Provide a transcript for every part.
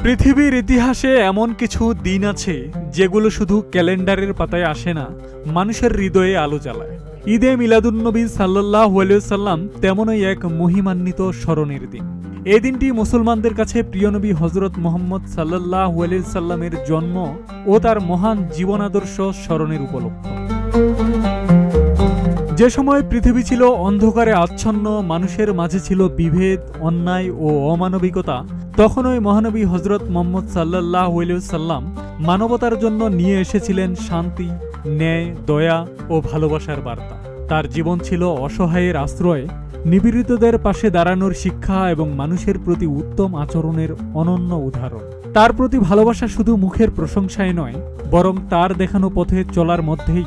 পৃথিবীর ইতিহাসে এমন কিছু দিন আছে যেগুলো শুধু ক্যালেন্ডারের পাতায় আসে না, মানুষের হৃদয়ে আলো জ্বালায়। ঈদে মিলাদুন্নবী সাল্লাল্লাহু আলাইহি সাল্লাম তেমনই এক মহিমান্বিত স্মরণের দিন। এই দিনটি মুসলমানদের কাছে প্রিয় নবী হযরত মুহাম্মদ সাল্লাল্লাহু আলাইহি সাল্লামের জন্ম ও তার মহান জীবনাদর্শ স্মরণের উপলক্ষ। যে সময় পৃথিবী ছিল অন্ধকারে আচ্ছন্ন, মানুষের মাঝে ছিল বিভেদ, অন্যায় ও অমানবিকতা, তখন ওই মহানবী হযরত মুহাম্মদ সাল্লাল্লাহু আলাইহি সাল্লাম মানবতার জন্য নিয়ে এসেছিলেন শান্তি, ন্যায়, দয়া ও ভালোবাসার বার্তা। তার জীবন ছিল অসহায়ের আশ্রয়, নিপীড়িতদের পাশে দাঁড়ানোর শিক্ষা এবং মানুষের প্রতি উত্তম আচরণের অনন্য উদাহরণ। তার প্রতি ভালোবাসা শুধু মুখের প্রশংসায় নয়, বরং তার দেখানো পথে চলার মধ্যেই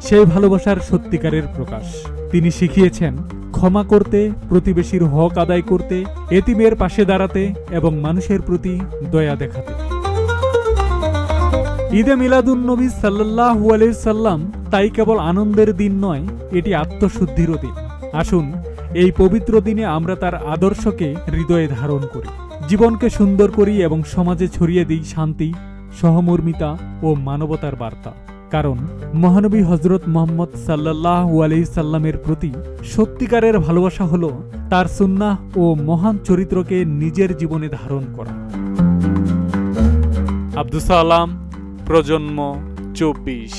সেই ভালোবাসার সত্যিকারের প্রকাশ। তিনি শিখিয়েছেন ক্ষমা করতে, প্রতিবেশীর হক আদায় করতে, এতিমের পাশে দাঁড়াতে এবং মানুষের প্রতি দয়া দেখাতে। ঈদে মিলাদুন্নবী সাল্লাল্লাহু আলাইহি সাল্লাম তাই কেবল আনন্দের দিন নয়, এটি আত্মশুদ্ধিরও দিন। আসুন এই পবিত্র দিনে আমরা তার আদর্শকে হৃদয়ে ধারণ করি, জীবনকে সুন্দর করি এবং সমাজে ছড়িয়ে দিই শান্তি, সহমর্মিতা ও মানবতার বার্তা। কারণ মহানবী হযরত মুহাম্মদ সাল্লাল্লাহু আলাইহি সাল্লামের প্রতি সত্যিকারের ভালোবাসা হলো তার সুন্নাহ ও মহান চরিত্রকে নিজের জীবনে ধারণ করা। আব্দুস সালাম, প্রজন্ম 24।